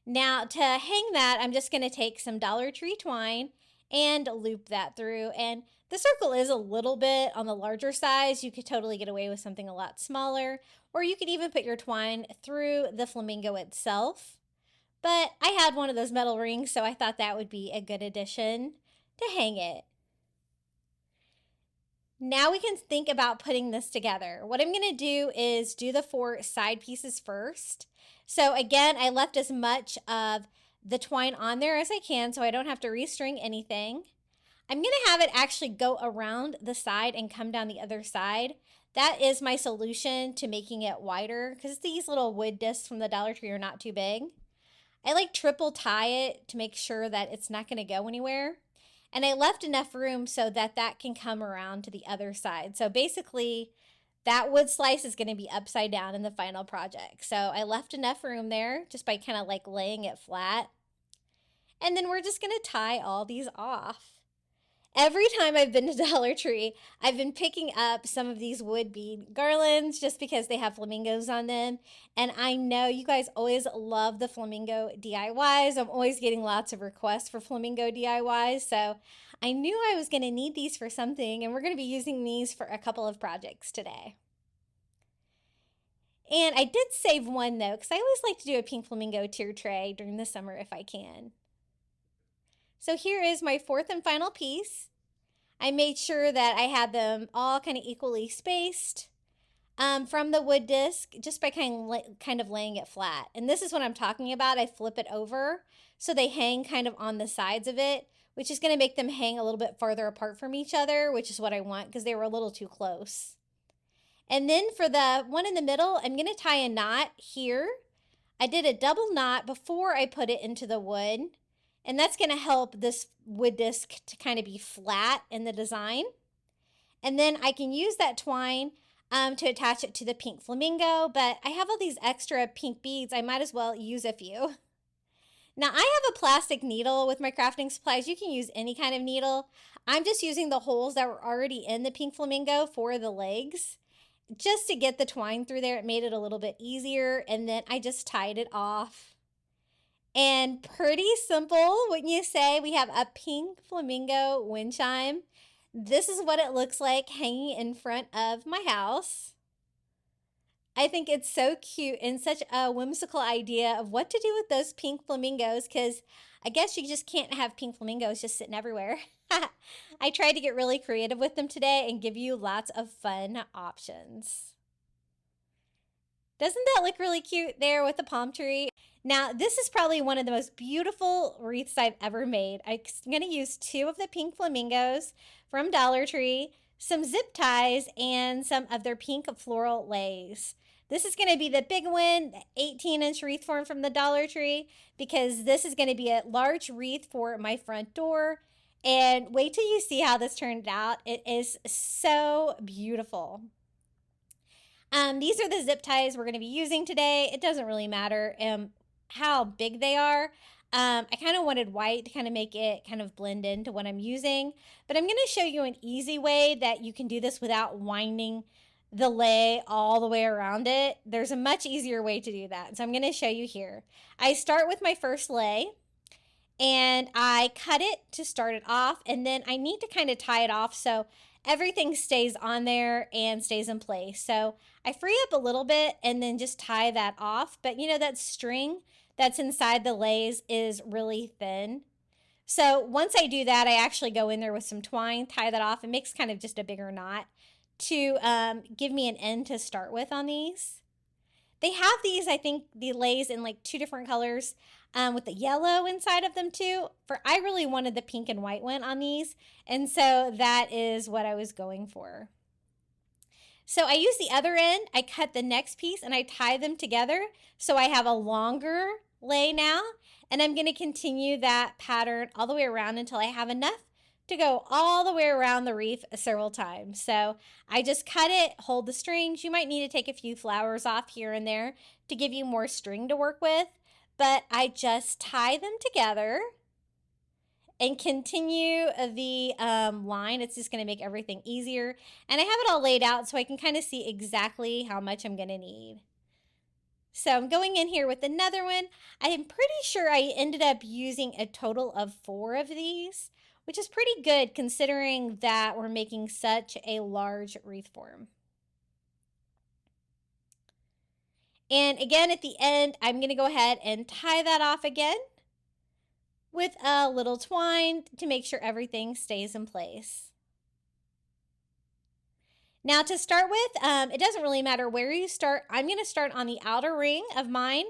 Now to hang that, I'm just going to take some Dollar Tree twine and loop that through. And the circle is a little bit on the larger size. You could totally get away with something a lot smaller, or you could even put your twine through the flamingo itself. But I had one of those metal rings, so I thought that would be a good addition to hang it. Now we can think about putting this together. What I'm going to do is do the 4 side pieces first. So again, I left as much of the twine on there as I can so I don't have to restring anything. I'm going to have it actually go around the side and come down the other side. That is my solution to making it wider because these little wood discs from the Dollar Tree are not too big. I like triple tie it to make sure that it's not going to go anywhere. And I left enough room so that that can come around to the other side. So basically, that wood slice is going to be upside down in the final project. So I left enough room there just by kind of like laying it flat. And then we're just going to tie all these off. Every time I've been to Dollar Tree, I've been picking up some of these wood bead garlands just because they have flamingos on them. And I know you guys always love the flamingo DIYs. I'm always getting lots of requests for flamingo DIYs. So I knew I was going to need these for something, and we're going to be using these for a couple of projects today. And I did save one though, because I always like to do a pink flamingo tier tray during the summer if I can. So here is my 4th and final piece. I made sure that I had them all kind of equally spaced from the wood disc just by kind of laying it flat. And this is what I'm talking about. I flip it over so they hang kind of on the sides of it, which is going to make them hang a little bit farther apart from each other, which is what I want because they were a little too close. And then for the one in the middle, I'm going to tie a knot here. I did a double knot before I put it into the wood. And that's going to help this wood disc to kind of be flat in the design. And then I can use that twine to attach it to the pink flamingo, but I have all these extra pink beads. I might as well use a few. Now I have a plastic needle with my crafting supplies. You can use any kind of needle. I'm just using the holes that were already in the pink flamingo for the legs. Just to get the twine through there, it made it a little bit easier. And then I just tied it off. And pretty simple, wouldn't you say? We have a pink flamingo wind chime. This is what it looks like hanging in front of my house. I think it's so cute and such a whimsical idea of what to do with those pink flamingos, because I guess you just can't have pink flamingos just sitting everywhere. I tried to get really creative with them today and give you lots of fun options. Doesn't that look really cute there with the palm tree? Now, this is probably one of the most beautiful wreaths I've ever made. I'm going to use 2 of the pink flamingos from Dollar Tree, some zip ties, and some of their pink floral leis. This is going to be the big one, the 18-inch wreath form from the Dollar Tree, because this is going to be a large wreath for my front door. And wait till you see how this turned out. It is so beautiful. These are the zip ties we're going to be using today. It doesn't really matter how big they are. I kind of wanted white to kind of make it kind of blend into what I'm using. But I'm going to show you an easy way that you can do this without winding the lei all the way around it. There's a much easier way to do that. So I'm going to show you here. I start with my first lei. And I cut it to start it off, and then I need to kind of tie it off so everything stays on there and stays in place. So I free up a little bit and then just tie that off. But you know, that string that's inside the leis is really thin. So once I do that, I actually go in there with some twine, tie that off. It makes kind of just a bigger knot to give me an end to start with on these. They have these, I think, the leis in like 2 different colors. With the yellow inside of them too. I really wanted the pink and white one on these, and so that is what I was going for. So I use the other end, I cut the next piece, and I tie them together so I have a longer lei now, and I'm going to continue that pattern all the way around until I have enough to go all the way around the wreath several times. So I just cut it, hold the strings. You might need to take a few flowers off here and there to give you more string to work with. But I just tie them together and continue the line. It's just going to make everything easier. And I have it all laid out so I can kind of see exactly how much I'm going to need. So I'm going in here with another one. I am pretty sure I ended up using a total of 4 of these, which is pretty good considering that we're making such a large wreath form. And again, at the end, I'm going to go ahead and tie that off again with a little twine to make sure everything stays in place. Now to start with, it doesn't really matter where you start. I'm going to start on the outer ring of mine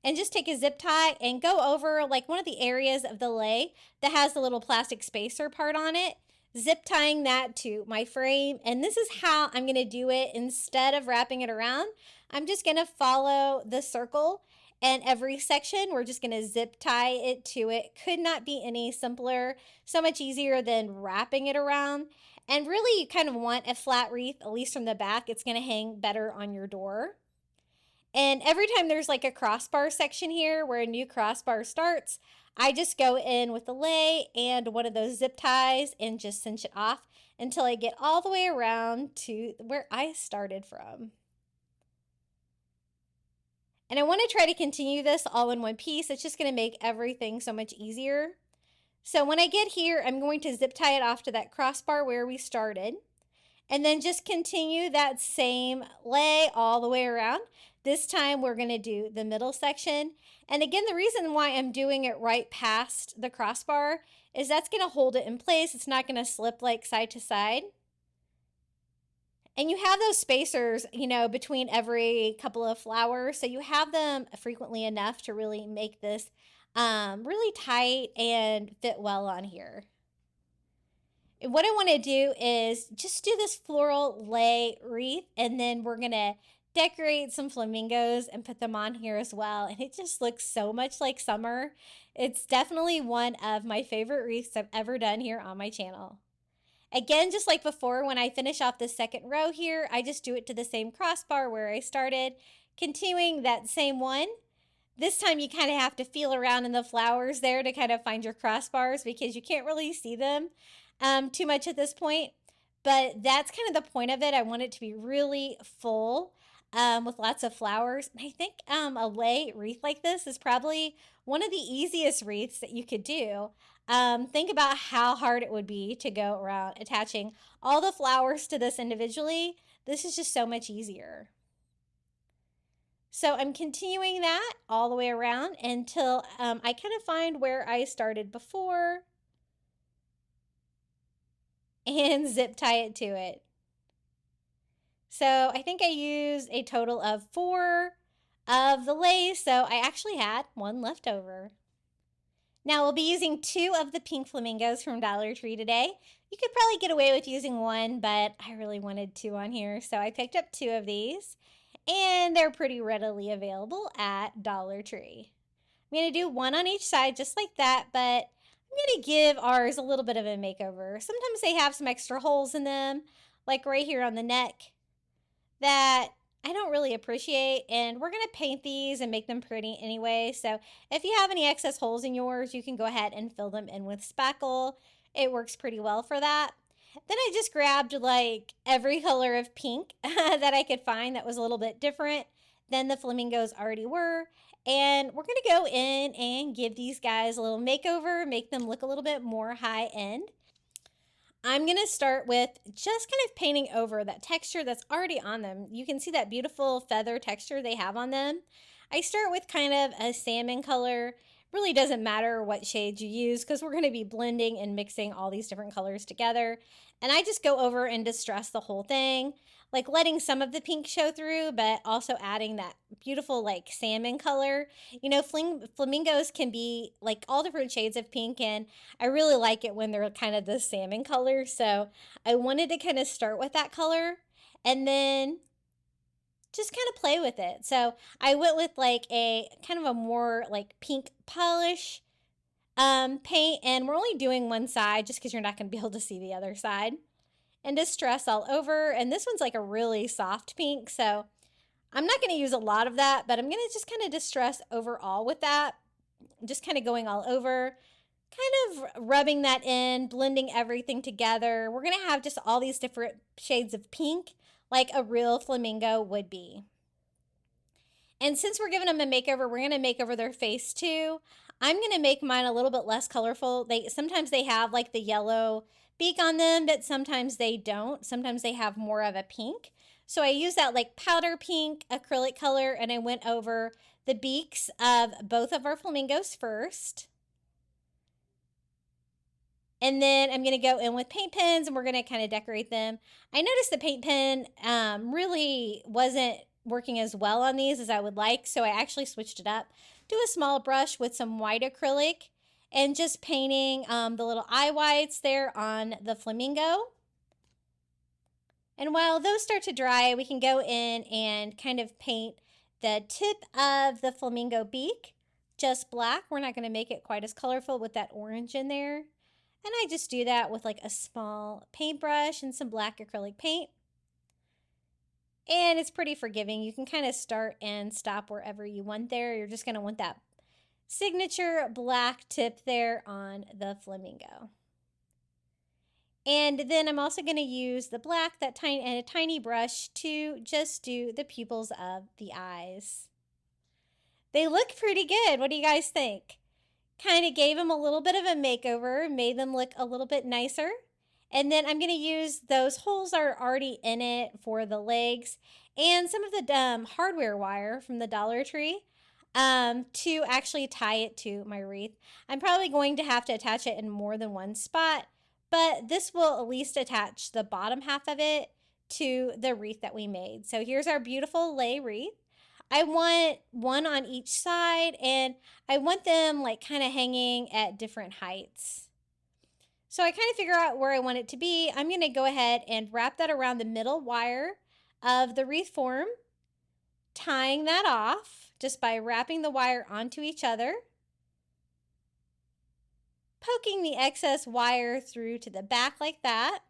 and just take a zip tie and go over like one of the areas of the lei that has the little plastic spacer part on it, zip tying that to my frame. And this is how I'm going to do it. Instead of wrapping it around, I'm just going to follow the circle, and every section we're just going to zip tie it to it. Could not be any simpler, so much easier than wrapping it around. And really you kind of want a flat wreath, at least from the back. It's going to hang better on your door. And every time there's like a crossbar section here where a new crossbar starts, I just go in with the lei and one of those zip ties and just cinch it off until I get all the way around to where I started from. And I want to try to continue this all in one piece. It's just going to make everything so much easier. So when I get here, I'm going to zip tie it off to that crossbar where we started. And then just continue that same lei all the way around. This time we're going to do the middle section. And again, the reason why I'm doing it right past the crossbar is that's going to hold it in place. It's not going to slip like side to side. And you have those spacers, you know, between every couple of flowers. So you have them frequently enough to really make this really tight and fit well on here. And what I want to do is just do this floral lei wreath, and then we're going to decorate some flamingos and put them on here as well. And it just looks so much like summer. It's definitely one of my favorite wreaths I've ever done here on my channel. Again, just like before, when I finish off the second row here, I just do it to the same crossbar where I started, continuing that same one. This time you kind of have to feel around in the flowers there to kind of find your crossbars because you can't really see them too much at this point. But that's kind of the point of it. I want it to be really full with lots of flowers. And I think a lei wreath like this is probably one of the easiest wreaths that you could do. Think about how hard it would be to go around attaching all the flowers to this individually. This is just so much easier. So I'm continuing that all the way around until I kind of find where I started before and zip tie it to it. So I think I used a total of 4 of the leis, so I actually had 1 left over. Now we'll be using 2 of the pink flamingos from Dollar Tree today. You could probably get away with using 1, but I really wanted 2 on here, so I picked up 2 of these. And they're pretty readily available at Dollar Tree. I'm going to do 1 on each side just like that, but I'm going to give ours a little bit of a makeover. Sometimes they have some extra holes in them, like right here on the neck, that I don't really appreciate, and we're going to paint these and make them pretty anyway. So if you have any excess holes in yours, you can go ahead and fill them in with spackle. It works pretty well for that. Then I just grabbed like every color of pink that I could find that was a little bit different than the flamingos already were. And we're going to go in and give these guys a little makeover, make them look a little bit more high end. I'm going to start with just kind of painting over that texture that's already on them. You can see that beautiful feather texture they have on them. I start with kind of a salmon color. Really doesn't matter what shades you use because we're going to be blending and mixing all these different colors together. And I just go over and distress the whole thing, like letting some of the pink show through, but also adding that beautiful like salmon color. You know, flamingos can be like all different shades of pink, and I really like it when they're kind of the salmon color. So I wanted to kind of start with that color and then just kind of play with it. So I went with like a kind of a more like pink polish paint, and we're only doing one side just because you're not going to be able to see the other side. And distress all over, and this one's like a really soft pink, so I'm not going to use a lot of that, but I'm going to just kind of distress overall with that, just kind of going all over, kind of rubbing that in, blending everything together. We're going to have just all these different shades of pink like a real flamingo would be. And since we're giving them a makeover, we're going to make over their face too. I'm going to make mine a little bit less colorful. Sometimes they have like the yellow beak on them, but sometimes they don't. Sometimes they have more of a pink. So I use that like powder pink acrylic color, and I went over the beaks of both of our flamingos first. And then I'm going to go in with paint pens, and we're going to kind of decorate them. I noticed the paint pen really wasn't working as well on these as I would like, so I actually switched it up to a small brush with some white acrylic and just painting the little eye whites there on the flamingo. And while those start to dry, we can go in and kind of paint the tip of the flamingo beak just black. We're not going to make it quite as colorful with that orange in there. And I just do that with like a small paintbrush and some black acrylic paint. And it's pretty forgiving. You can kind of start and stop wherever you want there. You're just going to want that signature black tip there on the flamingo. And then I'm also going to use the black, that a tiny brush to just do the pupils of the eyes. They look pretty good. What do you guys think? Kind of gave them a little bit of a makeover, made them look a little bit nicer. And then I'm going to use those holes that are already in it for the legs and some of the hardware wire from the Dollar Tree to actually tie it to my wreath. I'm probably going to have to attach it in more than one spot, but this will at least attach the bottom half of it to the wreath that we made. So here's our beautiful lei wreath. I want one on each side, and I want them like kind of hanging at different heights. So I kind of figure out where I want it to be. I'm going to go ahead and wrap that around the middle wire of the wreath form, tying that off just by wrapping the wire onto each other, poking the excess wire through to the back like that.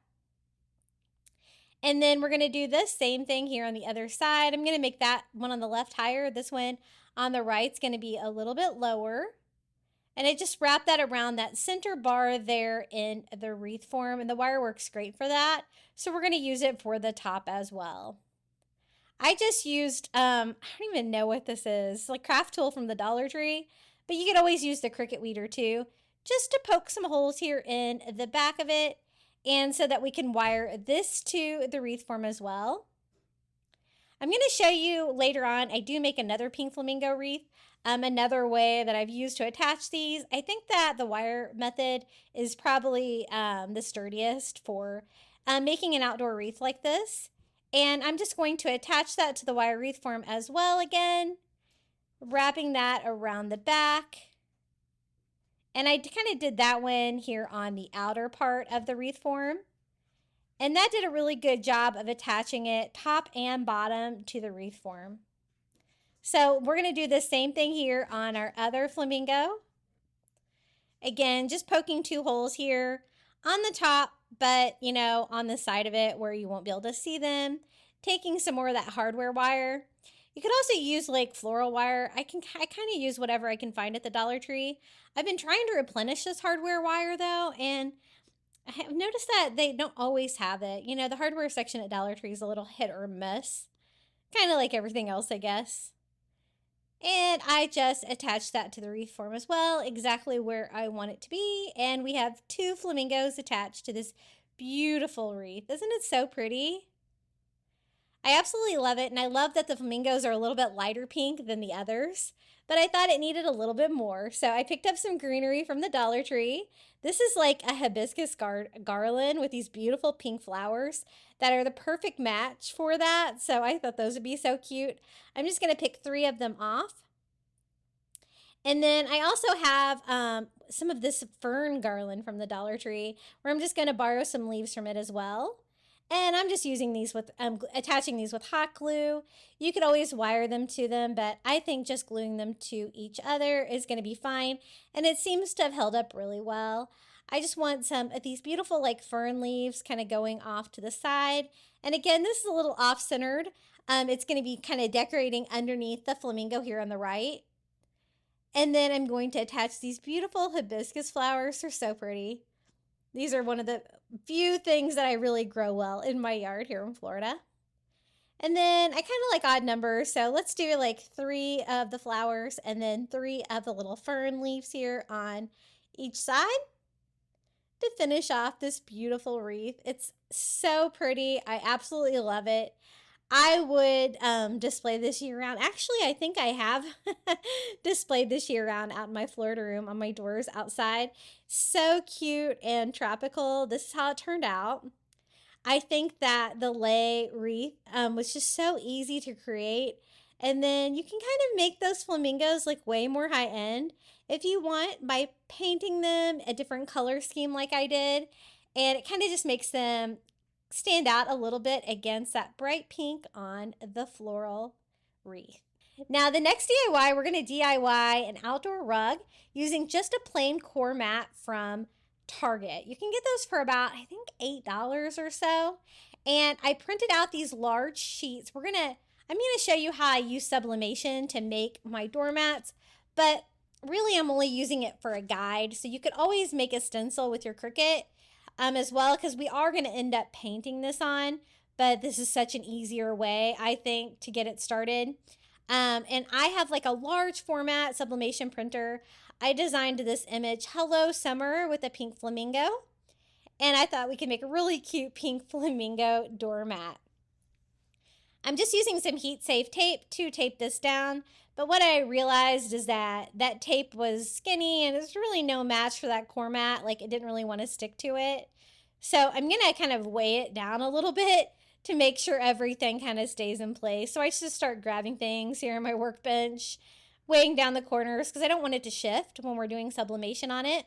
And then we're going to do the same thing here on the other side. I'm going to make that one on the left higher. This one on the right is going to be a little bit lower. And I just wrap that around that center bar there in the wreath form. And the wire works great for that. So we're going to use it for the top as well. I just used, I don't even know what this is, like craft tool from the Dollar Tree. But you could always use the Cricut weeder too, just to poke some holes here in the back of it. And so that we can wire this to the wreath form as well. I'm going to show you later on, I do make another pink flamingo wreath. Another way that I've used to attach these. I think that the wire method is probably the sturdiest for making an outdoor wreath like this. And I'm just going to attach that to the wire wreath form as well again, wrapping that around the back. And I kind of did that one here on the outer part of the wreath form. And that did a really good job of attaching it top and bottom to the wreath form. So we're going to do the same thing here on our other flamingo. Again, just poking 2 holes here on the top, but you know, on the side of it where you won't be able to see them. Taking some more of that hardware wire. You could also use like floral wire. I kind of use whatever I can find at the Dollar Tree. I've been trying to replenish this hardware wire though, and I have noticed that they don't always have it. You know, the hardware section at Dollar Tree is a little hit or miss. Kind of like everything else, I guess. And I just attached that to the wreath form as well, exactly where I want it to be. And we have 2 flamingos attached to this beautiful wreath. Isn't it so pretty? I absolutely love it, and I love that the flamingos are a little bit lighter pink than the others, but I thought it needed a little bit more, so I picked up some greenery from the Dollar Tree. This is like a hibiscus garland with these beautiful pink flowers that are the perfect match for that, so I thought those would be so cute. I'm just going to pick 3 of them off. And then I also have some of this fern garland from the Dollar Tree, where I'm just going to borrow some leaves from it as well. And I'm just using these with, attaching these with hot glue. You could always wire them to them, but I think just gluing them to each other is going to be fine. And it seems to have held up really well. I just want some of these beautiful like fern leaves kind of going off to the side. And again, this is a little off-centered. It's going to be kind of decorating underneath the flamingo here on the right. And then I'm going to attach these beautiful hibiscus flowers. They're so pretty. These are one of the few things that I really grow well in my yard here in Florida. And then I kind of like odd numbers, so let's do like 3 of the flowers and then 3 of the little fern leaves here on each side to finish off this beautiful wreath. It's so pretty. I absolutely love it. I would display this year-round. Actually, I think I have displayed this year-round out in my Florida room on my doors outside. So cute and tropical. This is how it turned out. I think that the lei wreath was just so easy to create. And then you can kind of make those flamingos like way more high-end if you want by painting them a different color scheme like I did. And it kind of just makes them stand out a little bit against that bright pink on the floral wreath. Now the next DIY, we're going to DIY an outdoor rug using just a plain core mat from Target. You can get those for about, I think, $8 or so. And I printed out these large sheets. I'm going to show you how I use sublimation to make my doormats, but really I'm only using it for a guide. So you could always make a stencil with your Cricut as well, because we are going to end up painting this on, but this is such an easier way, I think, to get it started. And I have like a large format sublimation printer. I designed this image, Hello Summer, with a pink flamingo, and I thought we could make a really cute pink flamingo doormat. I'm just using some heat safe tape to tape this down, but what I realized is that that tape was skinny and it's really no match for that core mat. Like, it didn't really want to stick to it. So I'm going to kind of weigh it down a little bit to make sure everything kind of stays in place. So I just start grabbing things here on my workbench, weighing down the corners because I don't want it to shift when we're doing sublimation on it.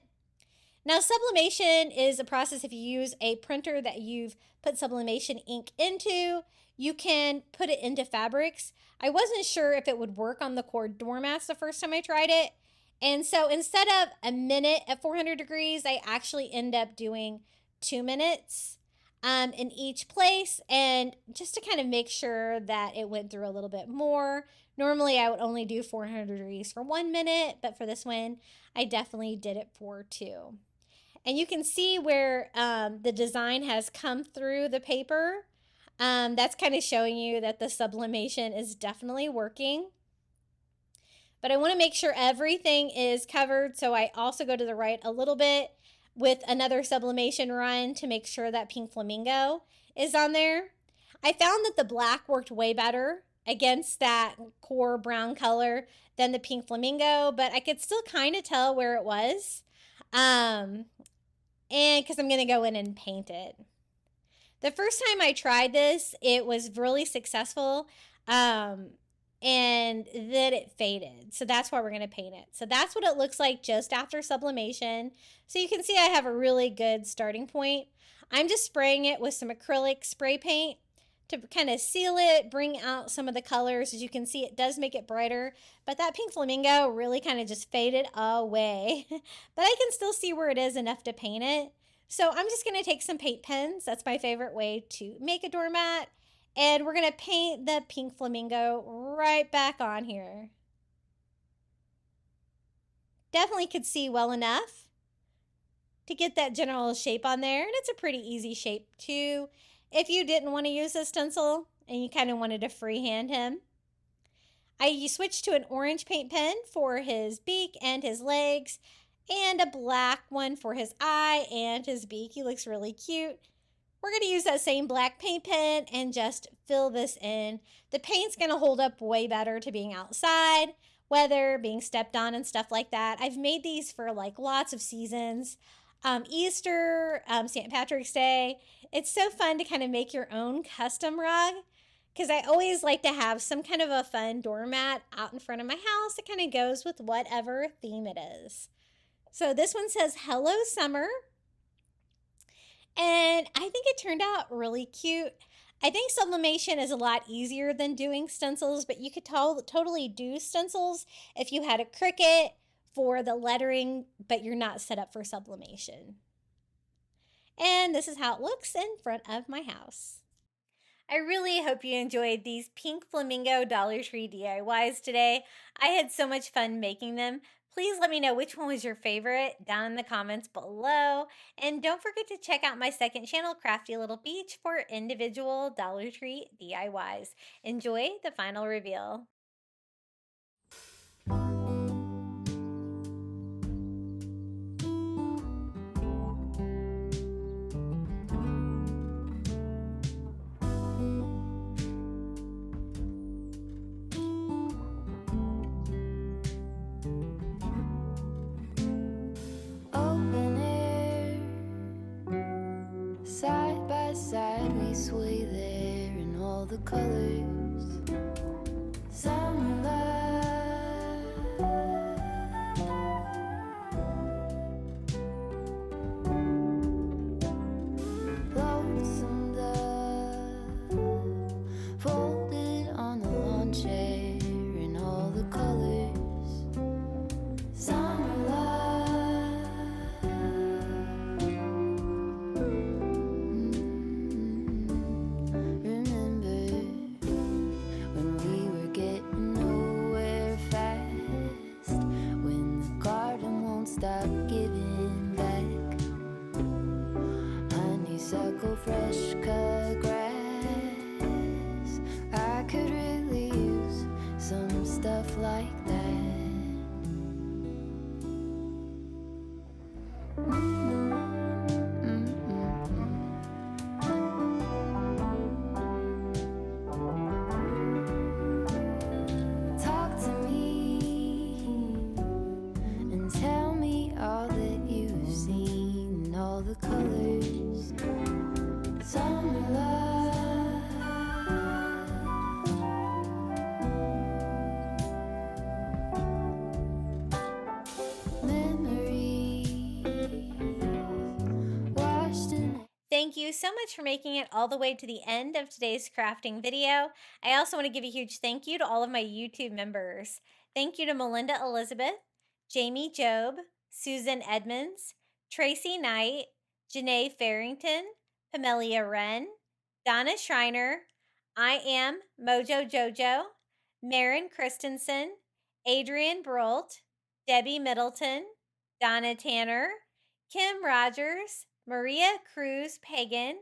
Now, sublimation is a process if you use a printer that you've put sublimation ink into. You can put it into fabrics. I wasn't sure if it would work on the core doormats the first time I tried it. And so instead of a minute at 400 degrees, I actually end up doing 2 minutes. in each place, and just to kind of make sure that it went through a little bit more. Normally I would only do 400 degrees for 1 minute, but for this one, I definitely did it for 2. And you can see where the design has come through the paper. That's kind of showing you that the sublimation is definitely working. But I want to make sure everything is covered, so I also go to the right a little bit with another sublimation run to make sure that Pink Flamingo is on there. I found that the black worked way better against that core brown color than the Pink Flamingo, but I could still kind of tell where it was. And because I'm going to go in and paint it. The first time I tried this, it was really successful, and then it faded. So that's why we're going to paint it. So that's what it looks like just after sublimation. So you can see I have a really good starting point. I'm just spraying it with some acrylic spray paint to kind of seal it, bring out some of the colors. As you can see, it does make it brighter, but that Pink Flamingo really kind of just faded away. But I can still see where it is enough to paint it. So I'm just going to take some paint pens. That's my favorite way to make a doormat. And we're going to paint the Pink Flamingo right back on here. Definitely could see well enough to get that general shape on there. And it's a pretty easy shape too, if you didn't want to use a stencil and you kind of wanted to freehand him. I switched to an orange paint pen for his beak and his legs, and a black one for his eye and his beak. He looks really cute. We're going to use that same black paint pen and just fill this in. The paint's going to hold up way better to being outside, weather, being stepped on and stuff like that. I've made these for like lots of seasons. Easter, St. Patrick's Day. It's so fun to kind of make your own custom rug, because I always like to have some kind of a fun doormat out in front of my house that kind of goes with whatever theme it is. So this one says, "Hello Summer." And I think it turned out really cute. I think sublimation is a lot easier than doing stencils, but you could totally do stencils if you had a Cricut for the lettering, but you're not set up for sublimation. And this is how it looks in front of my house. I really hope you enjoyed these Pink Flamingo Dollar Tree DIYs today. I had so much fun making them. Please let me know which one was your favorite down in the comments below. And don't forget to check out my second channel, Crafty Little Beach, for individual Dollar Tree DIYs. Enjoy the final reveal. Open air, side by side we sway there in all the colors. Summer love, lonesome dove, folded on the lawn chair in all the colors. Summer love, remember when we were getting nowhere fast, when the garden won't stop giving back honeysuckle, fresh cut grass. I could really use some stuff like that. Talk to me and tell me all that you've seen, all the colors. Summer love, memories washed in. Thank you so much for making it all the way to the end of today's crafting video. I also want to give a huge thank you to all of my YouTube members. Thank you to Melinda Elizabeth, Jamie Job, Susan Edmonds, Tracy Knight, Janae Farrington, Pamelia Wren, Donna Schreiner, I am Mojo Jojo, Marin Christensen, Adrian Brolt, Debbie Middleton, Donna Tanner, Kim Rogers, Maria Cruz Pagan,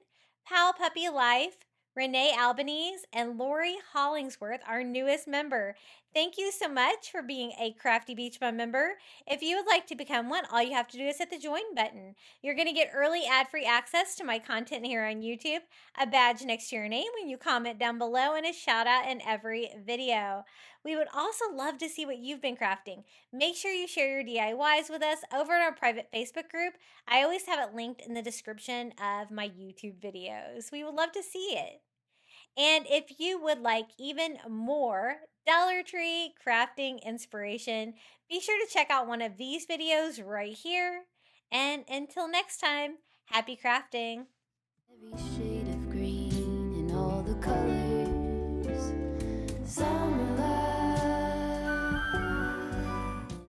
Pal Puppy Life, Renee Albanese, and Lori Hollingsworth, our newest member. Thank you so much for being a Crafty Beach Bum member. If you would like to become one, all you have to do is hit the join button. You're going to get early ad-free access to my content here on YouTube, a badge next to your name when you comment down below, and a shout out in every video. We would also love to see what you've been crafting. Make sure you share your DIYs with us over in our private Facebook group. I always have it linked in the description of my YouTube videos. We would love to see it. And if you would like even more Dollar Tree crafting inspiration, be sure to check out one of these videos right here. And until next time, happy crafting! Every shade of green and all the colors.